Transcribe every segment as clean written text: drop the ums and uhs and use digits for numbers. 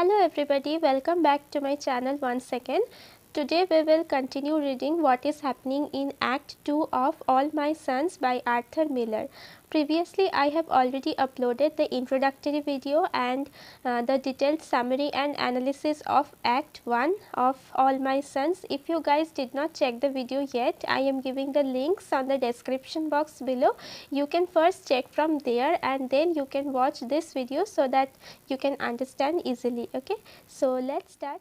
Hello everybody, welcome back to my channel once again. Today we will continue reading what is happening in Act 2 of All My Sons by Arthur Miller. Previously I have already uploaded the introductory video and the detailed summary and analysis of Act 1 of All My Sons. If you guys did not check the video yet, I am giving the links on the description box below. You can first check from there and then you can watch this video so that you can understand easily. Okay, so let's start.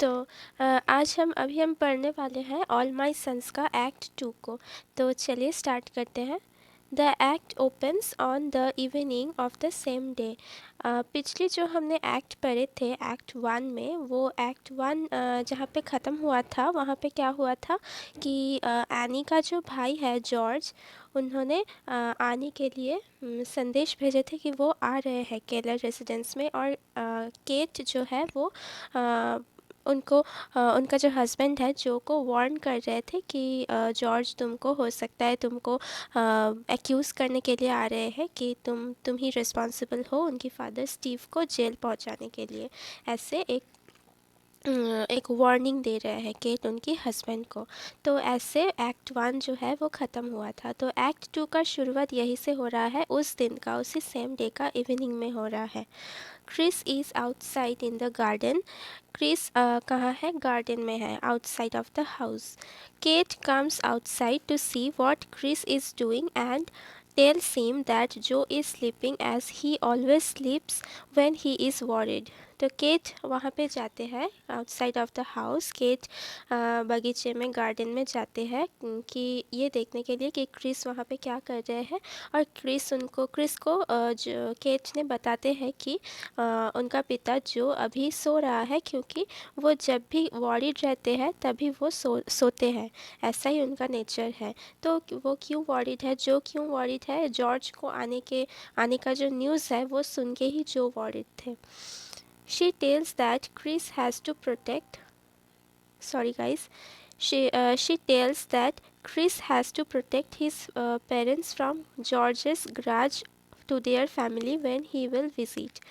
तो आज हम पढ़ने वाले हैं all my sons का act 2 को। तो चलिए स्टार्ट करते हैं। The act opens on the evening of the same day. पिछली जो हमने एक्ट पढ़े थे एक्ट 1 में, वो एक्ट 1 जहाँ पे ख़त्म हुआ था वहाँ पे क्या हुआ था कि एनी का जो भाई है जॉर्ज, उन्होंने आने के लिए संदेश भेजे थे कि वो आ रहे हैं केलर रेसिडेंस में। और केट जो है वो उनको उनका जो हस्बैंड है जो को वार्न कर रहे थे कि जॉर्ज तुमको हो सकता है तुमको एक्यूज़ करने के लिए आ रहे हैं कि तुम ही रिस्पॉन्सिबल हो उनकी फादर स्टीव को जेल पहुंचाने के लिए। ऐसे एक वार्निंग दे रहे हैं केट उनकी हस्बैंड को। तो ऐसे एक्ट 1 जो है वो ख़त्म हुआ था। तो एक्ट 2 का शुरुआत यहीं से हो रहा है, उस दिन का, उसी सेम डे का इवनिंग में हो रहा है। Chris is outside in the garden. Chris कहाँ है? गार्डन में है, outside of the house. Kate comes outside to see what Chris is doing and tells him that Joe is sleeping as he always sleeps when he is worried. तो Kate वहाँ पे जाते हैं outside of the house. Kate बगीचे में, garden में जाते हैं कि ये देखने के लिए कि क्रिस वहाँ पे क्या कर रहे हैं। और क्रिस को जो केट ने बताते हैं कि उनका पिता जो अभी सो रहा है, क्योंकि वो जब भी वॉरिड रहते हैं तभी वो सोते हैं, ऐसा ही उनका नेचर है। तो वो क्यों वॉरिड है, जो क्यों वॉरिड है, जॉर्ज को आने का जो न्यूज़ है वो सुन के ही जो वॉरिड थे। She tells that Chris has to protect. Sorry, guys. She tells that Chris has to protect his parents from George's grudge to their family when he will visit.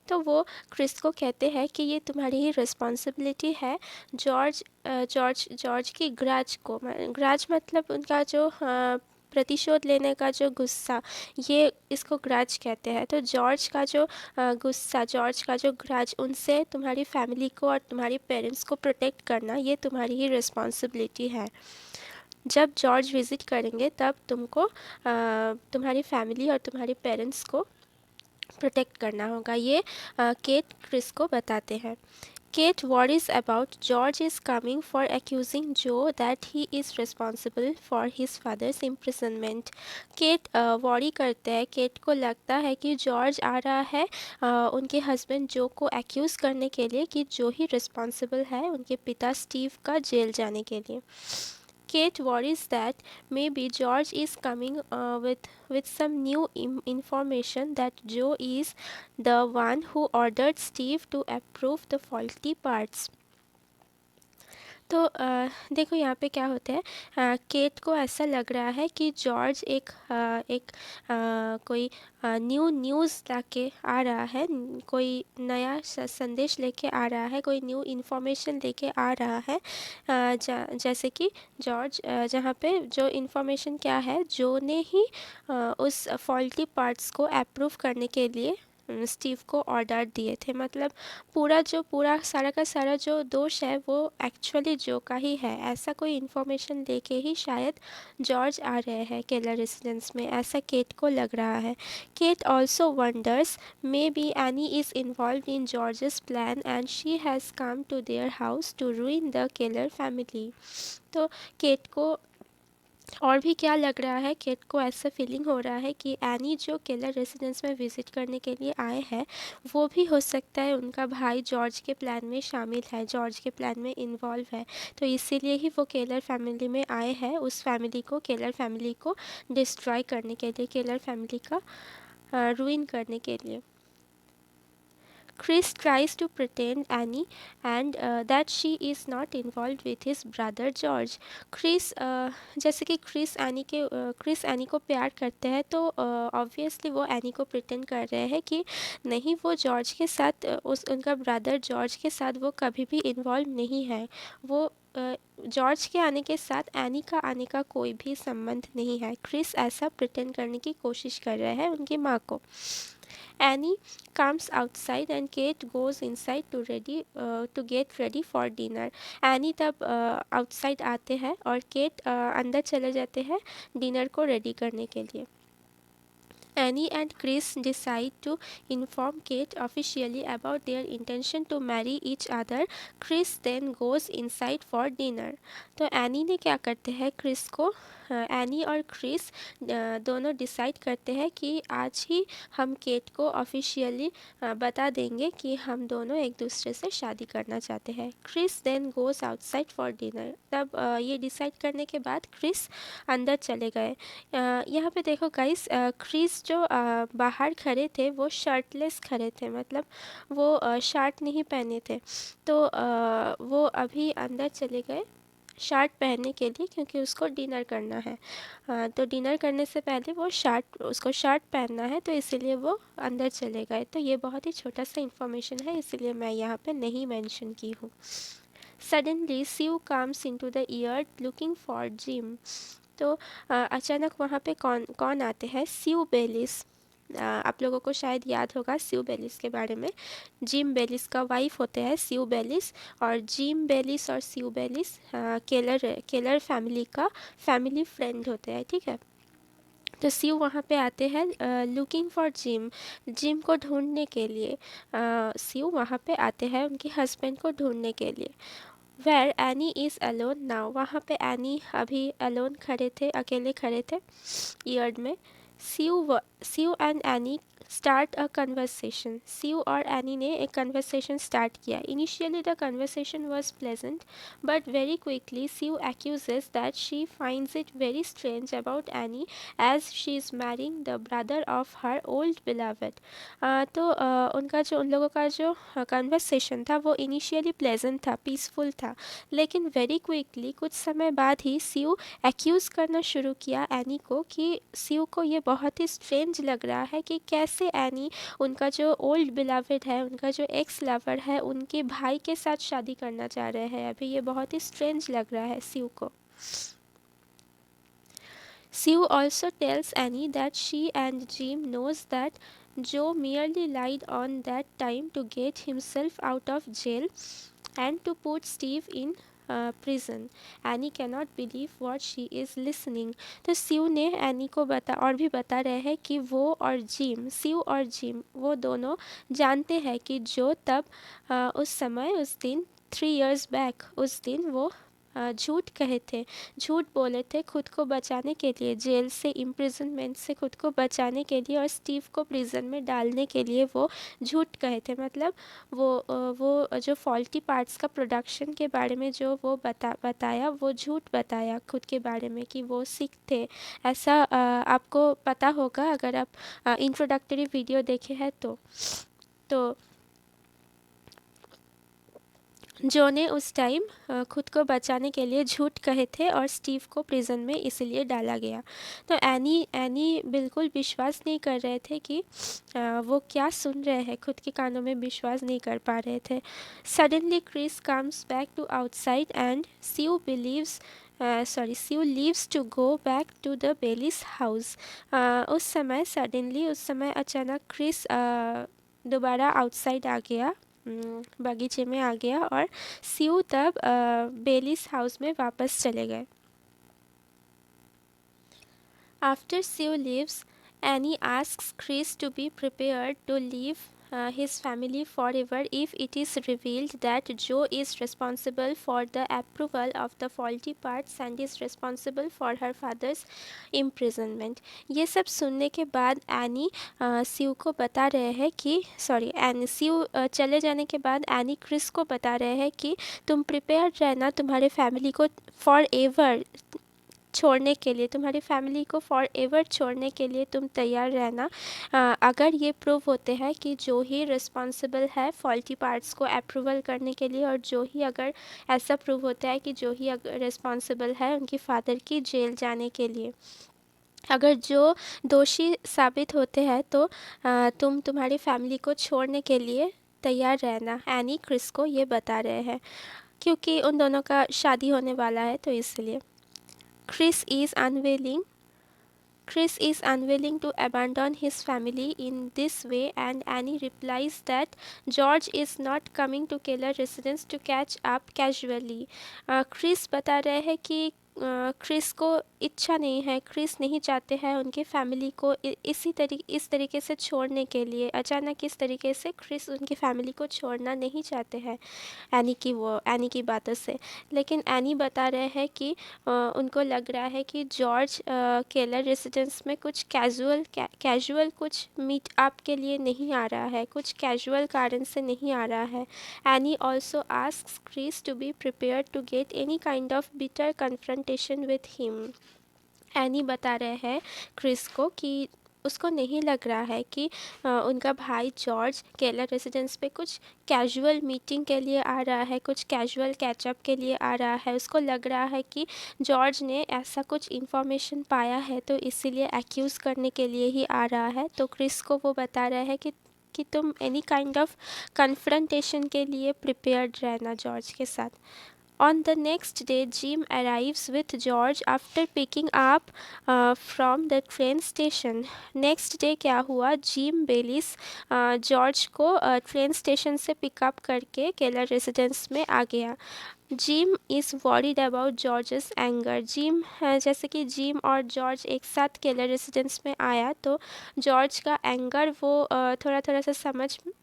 तो वो क्रिस को कहते हैं कि ये तुम्हारी ही रिस्पॉन्सिबिलिटी है जॉर्ज की ग्राज मतलब उनका जो प्रतिशोध लेने का जो गुस्सा, ये इसको ग्राज कहते हैं। तो जॉर्ज का जो गुस्सा, जॉर्ज का जो ग्राज, उनसे तुम्हारी फैमिली को और तुम्हारी पेरेंट्स को प्रोटेक्ट करना ये तुम्हारी ही रिस्पॉन्सिबिलिटी है। जब जॉर्ज विज़िट करेंगे तब तुमको तुम्हारी फैमिली और तुम्हारी पेरेंट्स को प्रोटेक्ट करना होगा। ये केट क्रिस को बताते हैं। Kate worries about George is coming for accusing Joe that he is responsible for his father's imprisonment. Kate worry करते हैं, केट को लगता है कि जॉर्ज आ रहा है उनके हस्बैंड जो को एक्यूज़ करने के लिए कि जो ही रिस्पॉन्सिबल है उनके पिता स्टीव का जेल जाने के लिए। Kate worries that maybe George is coming with some new information that Joe is the one who ordered Steve to approve the faulty parts. तो देखो यहाँ पे क्या होता है, केट को ऐसा लग रहा है कि जॉर्ज एक कोई न्यूज़ लाके आ रहा है, कोई नया संदेश लेके आ रहा है, कोई न्यू इन्फॉर्मेशन लेके आ रहा है। जैसे कि जॉर्ज जहाँ पे जो इन्फॉर्मेशन क्या है, जो ने ही उस फॉल्टी पार्ट्स को अप्रूव करने के लिए स्टीव को ऑर्डर दिए थे। मतलब पूरा सारा का सारा जो दोष है वो एक्चुअली जो का ही है। ऐसा कोई इन्फॉर्मेशन लेके ही शायद जॉर्ज आ रहे हैं केलर रेसिडेंस में, ऐसा केट को लग रहा है। Kate also wonders maybe Annie is involve in George's plan and she has come to their house to ruin the Keller family. तो केट को और भी क्या लग रहा है, केट को ऐसा फीलिंग हो रहा है कि एनी जो केलर रेसिडेंस में विज़िट करने के लिए आए हैं वो भी हो सकता है उनका भाई जॉर्ज के प्लान में शामिल है, जॉर्ज के प्लान में इन्वॉल्व है। तो इसीलिए ही वो केलर फैमिली में आए हैं, उस फैमिली को, केलर फैमिली को डिस्ट्रॉय करने के लिए, केलर फैमिली का रूइन करने के लिए। Chris tries to pretend Annie and that she is not involved with his brother George. Chris जैसे कि क्रिस एनी को प्यार करते हैं, तो ऑब्वियसली वो एनी को प्रिटेंड कर रहे हैं कि नहीं, वो जॉर्ज के साथ उनका ब्रदर जॉर्ज के साथ वो कभी भी इन्वॉल्व नहीं है। वो जॉर्ज के आने के साथ एनी का आने का कोई भी संबंध नहीं है। क्रिस ऐसा प्रिटेंड करने की कोशिश कर रहा है उनकी माँ को। Annie comes outside and Kate goes inside to get ready for dinner. Annie तब outside आते हैं और Kate अंदर चले जाते हैं डिनर को रेडी करने के लिए। Annie and Chris decide to inform Kate officially about their intention to marry each other. Chris then goes inside for dinner. तो एनी ने क्या करते हैं, क्रिस को एनी और क्रिस दोनों डिसाइड करते हैं कि आज ही हम केट को ऑफिशियली बता देंगे कि हम दोनों एक दूसरे से शादी करना चाहते हैं। Chris then goes outside for dinner. तब ये डिसाइड करने के बाद क्रिस अंदर चले गए। यहाँ पे देखो गाइस, क्रिस जो बाहर खड़े थे वो शर्टलेस खड़े थे, मतलब वो शर्ट नहीं पहने थे। तो वो अभी अंदर चले गए शर्ट पहनने के लिए, क्योंकि उसको डिनर करना है। तो डिनर करने से पहले उसको शर्ट पहनना है, तो इसीलिए वो अंदर चले गए। तो ये बहुत ही छोटा सा इन्फॉर्मेशन है, इसीलिए मैं यहाँ पे नहीं मेंशन की हूँ। Suddenly Sue comes into the yard looking for Jim. तो अचानक वहाँ पे कौन आते हैं, स्यू बेलिस। आप लोगों को शायद याद होगा स्यू बेलिस के बारे में। जिम बेलिस का वाइफ होते हैं स्यू बेलिस, और जिम बेलिस और स्यू बेलिस केलर फैमिली का फैमिली फ्रेंड होते हैं, ठीक है। तो स्यू वहाँ पे आते हैं लुकिंग फॉर जिम को ढूंढने के लिए। स्यू वहाँ पे आते हैं उनके हस्बैंड को ढूंढने के लिए। Where Annie is alone now. वहाँ पे एनी अभी अलोन खड़े थे, अकेले खड़े थे यार्ड में। Sue and Annie start a conversation. Sue और एनी ने एक कन्वर्सेशन स्टार्ट किया। Initially the conversation was pleasant, but very quickly Sue accuses that she finds it very strange about Annie as she is marrying the brother of her old beloved. तो उन लोगों का जो conversation था वो initially pleasant था, peaceful था, लेकिन वेरी क्विकली कुछ समय बाद ही स्यू एक्यूज़ करना शुरू किया एनी को कि स्यू को ये बहुत ही स्ट्रेंज लग रहा है कि कैसे एनी उनका जो ओल्ड बिलवेड है, उनका जो एक्स लवर है, उनके भाई के साथ शादी करना चाह रहे हैं। अभी ये बहुत ही स्ट्रेंज लग रहा है स्यू को। Sue also tells Annie that she and Jim knows that Joe merely lied on that time to get himself out of jail and to put Steve in prison. Annie cannot believe what she is listening. तो स्यू ने any को बता रहे हैं कि स्यू और gym वो दोनों जानते हैं कि जो तब उस दिन 3 years back उस दिन वो झूठ बोले थे खुद को बचाने के लिए, जेल से, इम्प्रिजनमेंट से खुद को बचाने के लिए और स्टीव को प्रिजन में डालने के लिए वो झूठ कहे थे। मतलब वो जो फॉल्टी पार्ट्स का प्रोडक्शन के बारे में जो वो बताया, वो झूठ बताया खुद के बारे में कि वो सिख थे। ऐसा आपको पता होगा अगर आप इंट्रोडक्टरी वीडियो देखे हैं तो जो ने उस टाइम खुद को बचाने के लिए झूठ कहे थे और स्टीव को प्रिजन में इसलिए डाला गया। तो एनी बिल्कुल विश्वास नहीं कर रहे थे कि वो क्या सुन रहे हैं, खुद के कानों में विश्वास नहीं कर पा रहे थे। Suddenly Chris comes back to outside and Sue leaves to go back to the Bayliss house. उस समय अचानक क्रिस दोबारा आउटसाइड आ गया, बगीचे में आ गया, और स्यू तब बेलिस हाउस में वापस चले गए। After Sue leaves, Annie asks Chris to be prepared to leave his family forever if it is revealed that Joe is responsible for the approval of the faulty parts and is responsible for her father's imprisonment. ये सब सुनने के बाद any स्यू को बता रहे हैं कि स्यू चले जाने के बाद एनी क्रिस को बता रहे हैं कि तुम प्रिपेयर रहना तुम्हारे फैमिली को फॉर एवर छोड़ने के लिए, तुम्हारी फैमिली को फॉर एवर छोड़ने के लिए तुम तैयार रहना अगर ये प्रूव होते हैं कि जो ही रिस्पॉन्सिबल है फॉल्टी पार्ट्स को अप्रूवल करने के लिए, और जो ही अगर ऐसा प्रूव होता है कि जो ही रिस्पॉन्सिबल है उनकी फादर की जेल जाने के लिए, अगर जो दोषी साबित होते हैं तो तुम्हारी फैमिली को छोड़ने के लिए तैयार रहना, एनी क्रिस को ये बता रहे हैं, क्योंकि उन दोनों का शादी होने वाला है तो इसलिए। Chris is unwilling. Chris is unwilling to abandon his family in this way, and Annie replies that George is not coming to Keller residence to catch up casually. Chris बता रहे हैं कि क्रिस को इच्छा नहीं है, क्रिस नहीं चाहते हैं उनकी फैमिली को इस तरीके से छोड़ने के लिए, अचानक इस तरीके से क्रिस उनकी फैमिली को छोड़ना नहीं चाहते हैं एनी की बातों से। लेकिन एनी बता रहे हैं कि उनको लग रहा है कि जॉर्ज केलर रेसिडेंस में कुछ कैजुअल कुछ मीट अप के लिए नहीं आ रहा है, कुछ कैजुअल कारण से नहीं आ रहा है। Annie also asks Chris to be prepared to get any kind of bitter confrontation with him. Annie बता रहे हैं क्रिस को कि उसको नहीं लग रहा है कि उनका भाई जॉर्ज केलर रेसिडेंस पे कुछ कैजुअल मीटिंग के लिए आ रहा है, कुछ कैजुअल कैचअप के लिए आ रहा है। उसको लग रहा है कि जॉर्ज ने ऐसा कुछ इन्फॉर्मेशन पाया है तो इसीलिए एक्यूज़ करने के लिए ही आ रहा है। तो क्रिस को वो बता रहा है कि तुम एनी काइंड ऑफ कन्फ्रंटेशन के लिए प्रिपेयर्ड रहना जॉर्ज के साथ। On the next day, Jim arrives with George after picking up from the train station. Next day क्या हुआ, जिम बेलिस जॉर्ज को ट्रेन स्टेशन से पिकअप करके केलर रेसिडेंस में आ गया। Gym is worried about Gorges anger. जैसे कि जिम और जॉर्ज एक साथ केलर रेसिडेंस में आया तो जॉर्ज का एंगर वो थोड़ा थोड़ा सा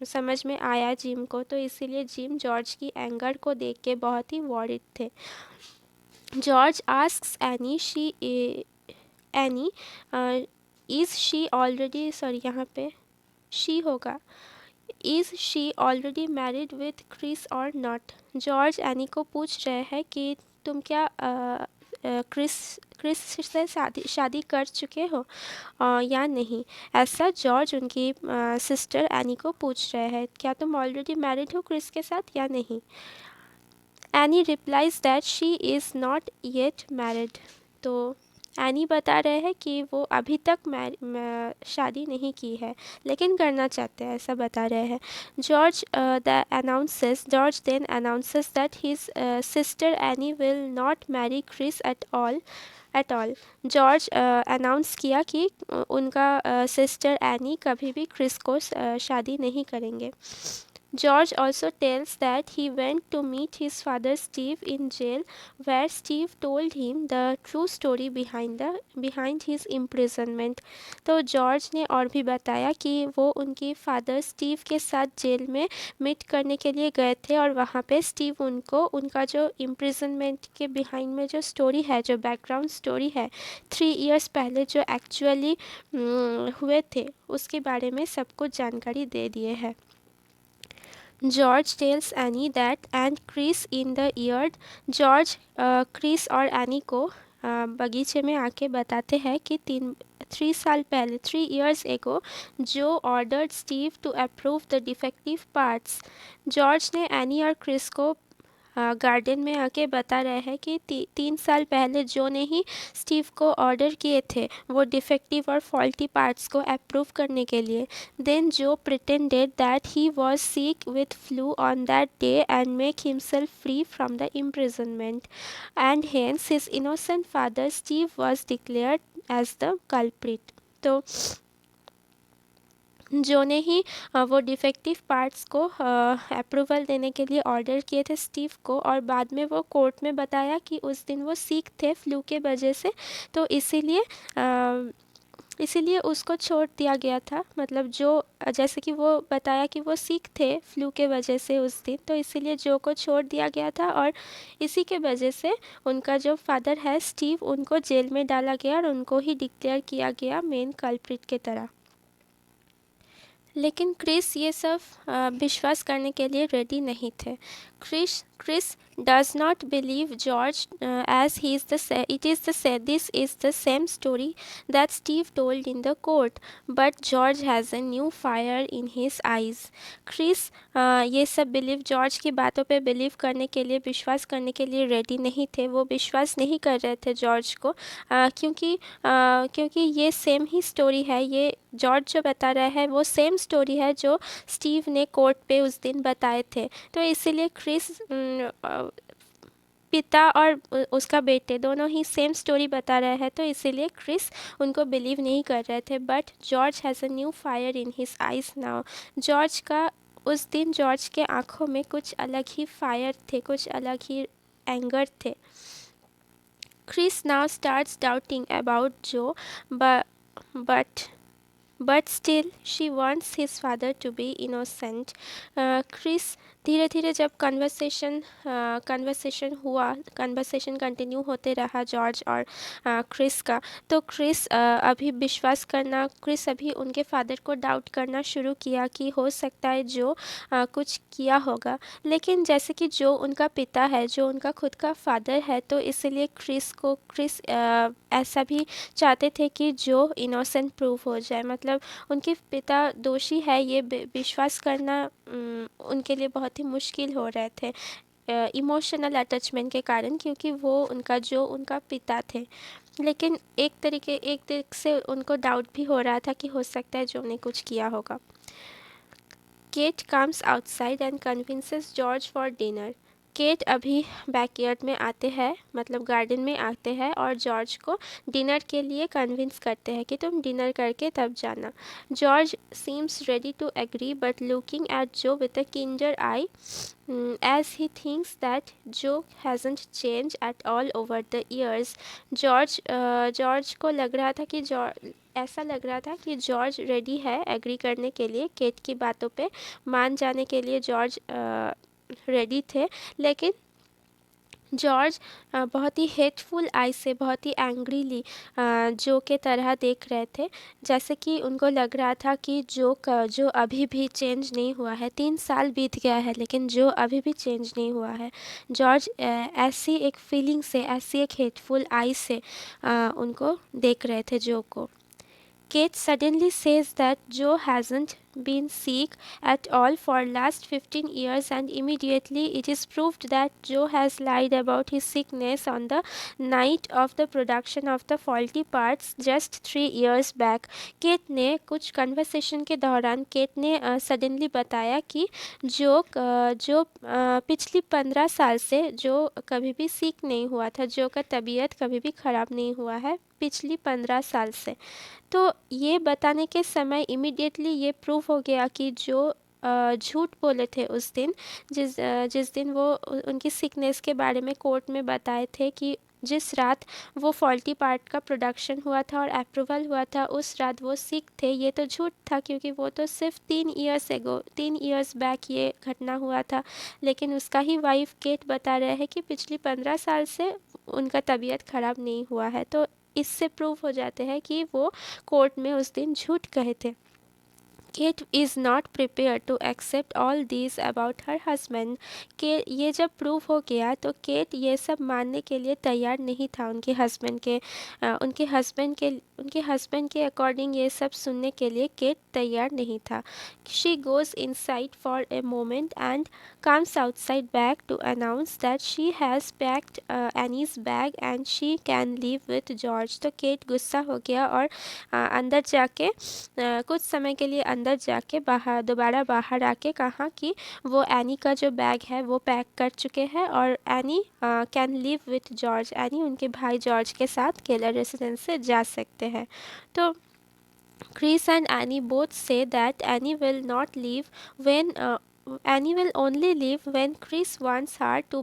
समझ में आया जिम को, तो इसीलिए जिम जॉर्ज की एंगर को देख के बहुत ही वॉरिड थे। George asks Annie is she already, sorry यहाँ पे शी होगा, is she already married with Chris और नॉट। जॉर्ज एनी को पूछ रहे हैं कि तुम क्या क्रिस से शादी कर चुके हो या नहीं। ऐसा जॉर्ज उनकी सिस्टर एनी को पूछ रहे हैं, क्या तुम ऑलरेडी मैरिड हो क्रिस के साथ या नहीं। Any replies that she is not yet married. तो एनी बता रहे हैं कि वो अभी तक शादी नहीं की है लेकिन करना चाहते हैं, ऐसा बता रहे हैं। George then announces that his sister Annie will not marry Chris at all. George announce किया कि उनका सिस्टर एनी कभी भी क्रिस को शादी नहीं करेंगे। George also tells that he went to meet his father Steve in jail, where Steve told him the true story behind his imprisonment. तो जॉर्ज ने और भी बताया कि वो उनकी फादर स्टीव के साथ जेल में मीट करने के लिए गए थे, और वहाँ पे स्टीव उनको उनका जो इम्प्रिजनमेंट के बिहाइंड में जो स्टोरी है, जो बैकग्राउंड स्टोरी है 3 इयर्स पहले जो एक्चुअली हुए थे उसके बारे में सब कुछ जानकारी दे दिए है। George tells Annie that and Chris in the yard. George Chris और एनी को बगीचे में आके बताते हैं कि 3 साल पहले 3 years ago Joe ordered Steve to approve the defective parts. George ने एनी और क्रिस को गार्डन में आके बता रहे हैं कि 3 साल पहले जो ने ही स्टीव को ऑर्डर किए थे वो डिफेक्टिव और फॉल्टी पार्ट्स को अप्रूव करने के लिए। Then Joe pretended that he was sick with flu on that day and make himself free from the imprisonment, and hence his innocent father Steve was declared as the culprit. तो Joe ने ही वो defective parts को approval देने के लिए order किए थे Steve को, और बाद में वो कोर्ट में बताया कि उस दिन वो सिक थे फ्लू के वजह से, तो इसीलिए उसको छोड़ दिया गया था। मतलब जो जैसे कि वो बताया कि वो सिक थे फ्लू के वजह से उस दिन, तो इसीलिए जो को छोड़ दिया गया था, और इसी के वजह से उनका जो फादर है स्टीव उनको जेल में डाला गया और उनको ही डिक्लेयर किया गया मेन कल्प्रिट के तरह। लेकिन क्रिस ये सब विश्वास करने के लिए रेडी नहीं थे। Chris does not believe George as he is this is the same story that Steve told in the court, but George has a new fire in his eyes. Chris ये सब जॉर्ज की बातों पे believe करने के लिए, विश्वास करने के लिए रेडी नहीं थे। वो विश्वास नहीं कर रहे थे जॉर्ज को, क्योंकि ये सेम ही स्टोरी है। ये जॉर्ज जो बता रहा है वो सेम स्टोरी है जो स्टीव ने कोर्ट पे उस दिन बताए थे। तो इसीलिए क्रिस पिता और उसका बेटे दोनों ही सेम स्टोरी बता रहे हैं, तो इसीलिए क्रिस उनको बिलीव नहीं कर रहे थे। But George has a new fire in his eyes now. उस दिन जॉर्ज के आंखों में कुछ अलग ही फायर थे, कुछ अलग ही एंगर थे। Chris now starts doubting about Joe, but still she wants his father to be innocent. Chris धीरे धीरे जब कन्वर्सेशन कंटिन्यू होते रहा जॉर्ज और क्रिस का, तो क्रिस अभी उनके फादर को डाउट करना शुरू किया कि हो सकता है जो कुछ किया होगा। लेकिन जैसे कि जो उनका पिता है, जो उनका खुद का फादर है, तो इसलिए क्रिस ऐसा भी चाहते थे कि जो इनोसेंट प्रूव हो जाए। मतलब उनके पिता दोषी है ये विश्वास करना उनके लिए बहुत ही मुश्किल हो रहे थे इमोशनल अटैचमेंट के कारण, क्योंकि वो उनका पिता थे। लेकिन एक तरीके से उनको डाउट भी हो रहा था कि हो सकता है जो ने कुछ किया होगा। Kate comes outside and convinces George for dinner. Kate अभी बैकयार्ड में आते हैं, मतलब गार्डन में आते हैं, और जॉर्ज को डिनर के लिए कन्विंस करते हैं कि तुम डिनर करके तब जाना। George seems ready to agree but looking at Joe with a kinder eye as he thinks that Joe hasn't changed at all over the years. George को लग रहा था कि ऐसा लग रहा था कि जॉर्ज रेडी है एग्री करने के लिए, केट की बातों पे मान जाने के लिए जॉर्ज रेडी थे। लेकिन जॉर्ज बहुत ही हेटफुल आई से, बहुत ही एंग्रीली जो के तरह देख रहे थे, जैसे कि उनको लग रहा था कि जो अभी भी चेंज नहीं हुआ है। 3 साल बीत गया है लेकिन जो अभी भी चेंज नहीं हुआ है। जॉर्ज ऐसी एक फीलिंग से, ऐसी एक हेटफुल आई से उनको देख रहे थे जो को। Kate suddenly says that Joe hasn't been sick at all for last 15 years, and immediately it is proved that Joe has lied about his sickness on the night of the production of the faulty parts just 3 years back. Kate ने कुछ conversation के दौरान cat ने suddenly बताया कि जो पिछली 15 साल से जो कभी भी सिक नहीं हुआ था, जो का तबीयत कभी भी ख़राब नहीं हुआ है पिछली 15 साल से। तो ये बताने के समय इमीडिएटली ये प्रूव हो गया कि जो झूठ बोले थे उस दिन, जिस दिन वो उनकी सिकनेस के बारे में कोर्ट में बताए थे कि जिस रात वो फॉल्टी पार्ट का प्रोडक्शन हुआ था और अप्रूवल हुआ था, उस रात वो सिक थे। ये तो झूठ था क्योंकि वो तो सिर्फ 3 इयर्स बैक ये घटना हुआ था। लेकिन उसका ही वाइफ केट बता रहे हैं कि पिछली 15 साल से उनका तबीयत ख़राब नहीं हुआ है। तो इससे प्रूव हो जाते हैं कि वो कोर्ट में उस दिन झूठ कहे थे। Kate is not prepare to accept all this about her husband. के ये जब प्रूव हो गया तो केट ये सब मानने के लिए तैयार नहीं था। उनके हस्बैंड के अकॉर्डिंग ये सब सुनने के लिए केट तैयार नहीं था। She goes inside for a moment and comes outside back to announce that she has packed Annie's bag and she can leave with George. तो केट गुस्सा हो गया और अंदर जाके कुछ समय के लिए अंदर जाके दोबारा बाहर आके कहा कि वो एनी का जो बैग है वो पैक कर चुके हैं और any can live with George. Any उनके भाई जॉर्ज के साथ केलर रेसिडेंस से जा सकते हैं। तो Chris and Annie both say that Annie will not leave when Annie will only leave when Chris wants her to,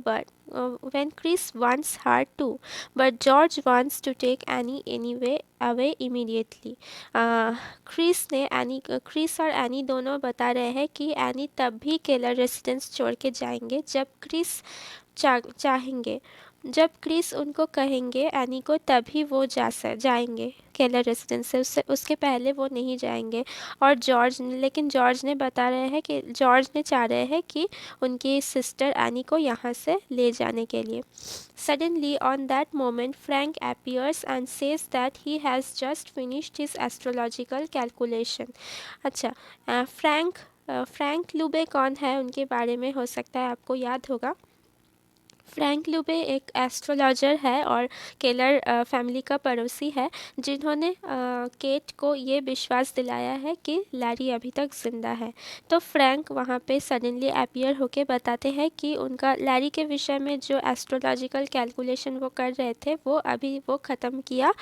but George wants to take Annie anyway away immediately. Chris और Annie दोनों बता रहे हैं कि any तब भी Keller residence छोड़ के जाएंगे जब क्रिस चाहेंगे। जब क्रिस उनको कहेंगे एनी को, तभी वो जाएंगे केलर रेसिडेंस से, उसके पहले वो नहीं जाएंगे। और लेकिन जॉर्ज ने बता रहे हैं कि जॉर्ज ने चाह रहे हैं कि उनकी सिस्टर एनी को यहाँ से ले जाने के लिए। Suddenly on that moment Frank appears and says that he has just finished his astrological calculation. अच्छा, फ्रैंक लुबे कौन है, उनके बारे में हो सकता है आपको याद होगा। फ्रैंक लुबे एक एस्ट्रोलॉजर है और केलर फैमिली का पड़ोसी है, जिन्होंने केट को ये विश्वास दिलाया है कि लैरी अभी तक ज़िंदा है। तो फ्रैंक वहाँ पे सडनली अपीयर होके बताते हैं कि उनका लैरी के विषय में जो एस्ट्रोलॉजिकल कैलकुलेशन वो कर रहे थे वो अभी वो ख़त्म किया।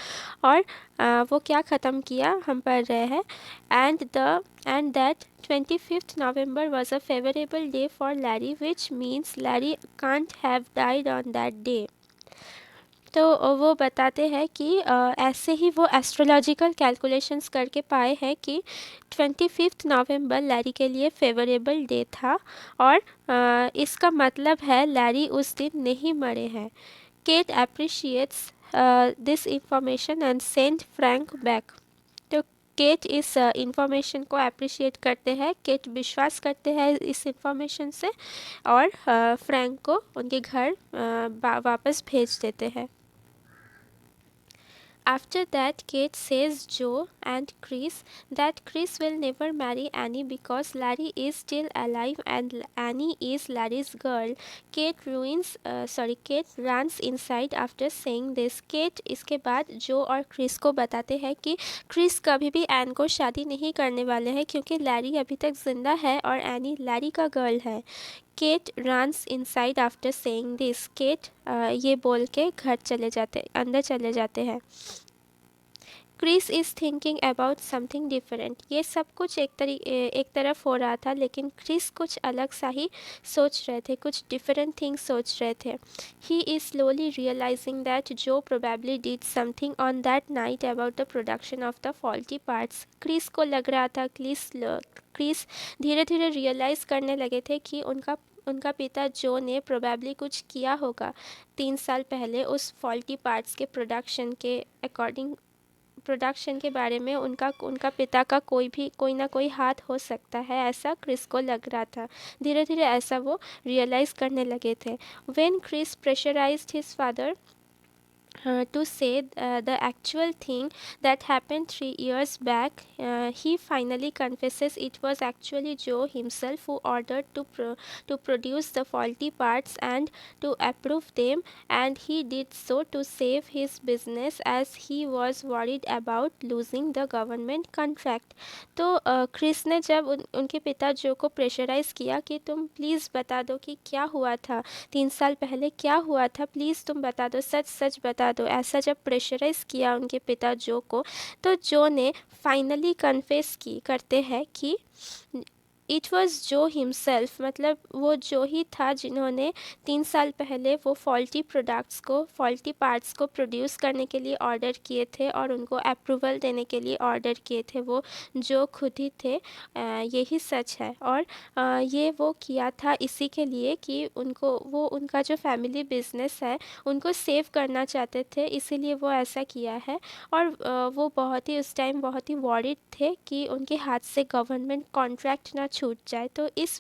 और वो क्या ख़त्म किया हम पढ़ रहे हैं, and that 25th November was a favorable day for Larry, which means Larry can't have died on that day. तो वो बताते हैं कि ऐसे ही वो एस्ट्रोलॉजिकल कैलकुलेशंस करके पाए हैं कि 25th नवंबर लैरी के लिए फेवरेबल डे था, और इसका मतलब है लैरी उस दिन नहीं मरे हैं। Kate appreciates this information and send Frank back. तो केट इस इंफॉर्मेशन को अप्रिशिएट करते हैं, केट विश्वास करते हैं इस इंफॉर्मेशन से, और फ्रैंक को उनके घर वापस भेज देते हैं। After that, Kate says Joe and Chris that Chris will never marry Annie because Larry is still alive and Annie is Larry's girl. Kate runs inside after saying this. Kate इसके बाद जो और क्रिस को बताते हैं कि Chris कभी भी एन को शादी नहीं करने वाले हैं, क्योंकि लैरी अभी तक जिंदा है और एनी लैरी का गर्ल है। Kate runs inside after saying this. Kate ये बोल के अंदर चले जाते हैं। Chris is thinking about something different. ये सब कुछ एक तरफ हो रहा था, लेकिन क्रिस कुछ अलग सा ही सोच रहे थे, कुछ डिफरेंट थिंग्स सोच रहे थे। He is slowly realising that Joe probably did something on that night about the production of the faulty parts. Chris को लग रहा था, क्रिस धीरे धीरे रियलाइज़ करने लगे थे कि उनका पिता जो ने प्रोबेबली कुछ किया होगा 3 साल पहले उस फॉल्टी पार्ट्स के प्रोडक्शन के बारे में। उनका पिता का कोई ना कोई हाथ हो सकता है, ऐसा क्रिस को लग रहा था। धीरे धीरे ऐसा वो रियलाइज़ करने लगे थे। When Chris pressurised his father to say the actual thing that happened 3 years back, he finally confesses it was actually Joe himself who ordered to produce the faulty parts and to approve them, and he did so to save his business as he was worried about losing the government contract. तो Chris ने जब उनके पिता जो को pressurise किया कि तुम प्लीज़ बता दो कि क्या हुआ था 3 साल पहले, क्या हुआ था, प्लीज़ तुम बता दो, सच सच बता दो, ऐसा जब प्रेशराइज़ किया उनके पिता जो को, तो जो ने फाइनली कन्फेस करते हैं कि इट वॉज़ जो हिमसेल्फ, मतलब वो जो ही था जिन्होंने 3 साल पहले वो फॉल्टी पार्ट्स को प्रोड्यूस करने के लिए ऑर्डर किए थे और उनको अप्रूवल देने के लिए ऑर्डर किए थे, वो जो खुद ही थे। यही सच है। और ये वो किया था इसी के लिए कि उनका जो फैमिली बिजनेस है उनको सेव करना चाहते थे, इसीलिए वो ऐसा किया है। और वो उस टाइम बहुत ही वॉरिड थे कि उनके हाथ से गवर्नमेंट कॉन्ट्रैक्ट ना छूट जाए, तो इस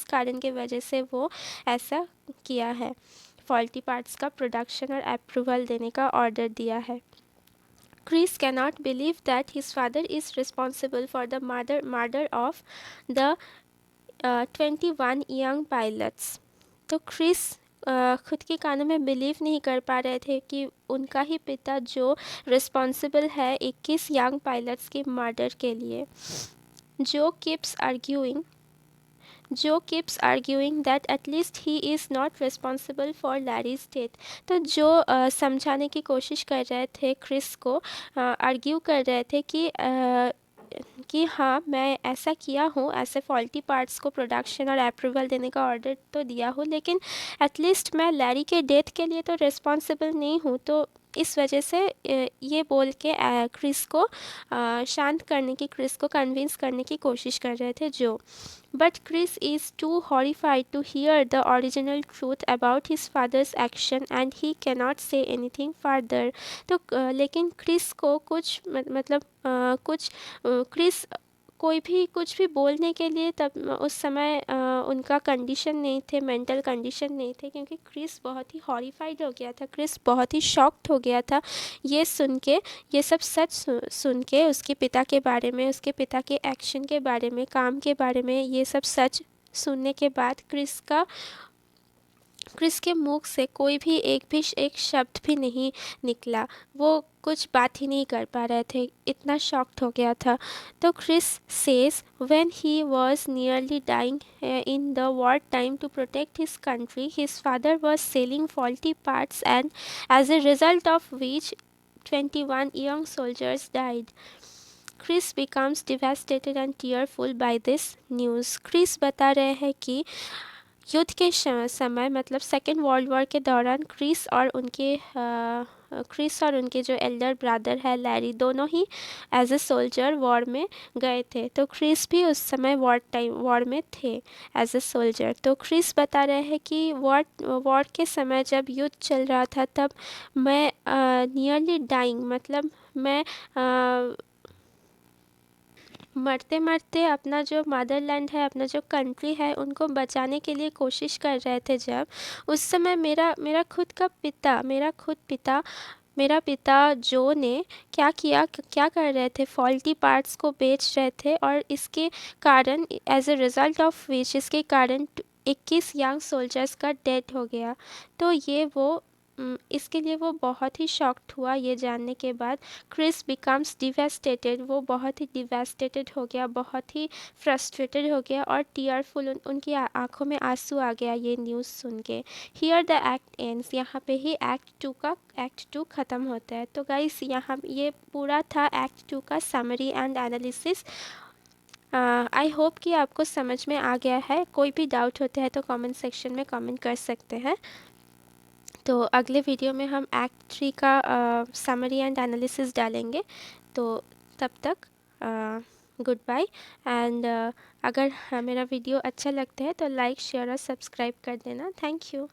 कारण के वजह से वो ऐसा किया है, फॉल्टी पार्ट्स का प्रोडक्शन और अप्रूवल देने का ऑर्डर दिया है। Chris cannot believe that his father is responsible for the murder of the 21 young pilots. तो क्रिस खुद के कानों में बिलीव नहीं कर पा रहे थे कि उनका ही पिता जो रिस्पॉन्सिबल है 21 यंग पायलट्स के मर्डर के लिए। जो keeps arguing that at least he is not responsible for Larry's death. तो जो समझाने की कोशिश कर रहे थे क्रिस को, आर्ग्यू कर रहे थे कि हाँ मैं ऐसा किया हूँ, ऐसे फॉल्टी पार्ट्स को प्रोडक्शन और अप्रूवल देने का ऑर्डर तो दिया हूँ, लेकिन एटलीस्ट मैं लैरी के डेथ के लिए तो रिस्पॉन्सिबल नहीं हूँ। तो इस वजह से ये बोल के क्रिस को शांत करने की, क्रिस को कन्विंस करने की कोशिश कर रहे थे जो। But Chris is too horrified to hear the original truth about his father's action and he cannot say anything further. तो लेकिन क्रिस को कुछ मतलब कुछ क्रिस कोई भी कुछ भी बोलने के लिए तब उस समय उनका कंडीशन नहीं थे, मेंटल कंडीशन नहीं थे, क्योंकि क्रिस बहुत ही हॉरिफाइड हो गया था, क्रिस बहुत ही शॉक्ड हो गया था ये सुन के, ये सब सच सुन के, उसके पिता के बारे में, उसके पिता के एक्शन के बारे में, काम के बारे में, ये सब सच सुनने के बाद क्रिस के मुख से कोई भी एक शब्द भी नहीं निकला। वो कुछ बात ही नहीं कर पा रहे थे, इतना शॉक्ड हो गया था। तो Chris says when he was nearly dying in the war time to protect his country, his father was selling faulty parts and as a result of which 21 young soldiers died. Chris becomes devastated and tearful by this news. Chris बता रहे हैं कि युद्ध के समय मतलब second world war के दौरान क्रिस और उनके जो एल्डर ब्रदर है लैरी, दोनों ही एज ए सोल्जर वॉर में गए थे। तो क्रिस भी उस समय वॉर में थे एज ए सोल्जर। तो क्रिस बता रहे हैं कि वॉर के समय जब युद्ध चल रहा था तब मैं नियरली डाइंग मतलब मैं मरते मरते अपना जो मदरलैंड है, अपना जो कंट्री है, उनको बचाने के लिए कोशिश कर रहे थे जब, उस समय मेरा पिता जो ने क्या किया, क्या कर रहे थे, फॉल्टी पार्ट्स को बेच रहे थे और इसके कारण as a result of which इसके कारण 21 यंग सोल्जर्स का डेथ हो गया। तो इसके लिए वो बहुत ही शॉक्ड हुआ ये जानने के बाद। क्रिस बिकम्स डिवेस्टेटेड, वो बहुत ही डिवेस्टेटेड हो गया, बहुत ही फ्रस्ट्रेटेड हो गया और टीयरफुल, उनकी आंखों में आंसू आ गया ये न्यूज़ सुन के। हियर द एक्ट एंड्स, यहाँ पे ही एक्ट टू ख़त्म होता है। तो गाइस यहाँ ये पूरा था एक्ट 2 का summary and analysis. I hope कि आपको समझ में आ गया है। कोई भी डाउट होता है तो कमेंट सेक्शन में कमेंट कर सकते हैं। तो अगले वीडियो में हम एक्ट 3 का समरी एंड एनालिसिस डालेंगे। तो तब तक गुड बाय एंड अगर मेरा वीडियो अच्छा लगता है तो लाइक शेयर और सब्सक्राइब कर देना। Thank you.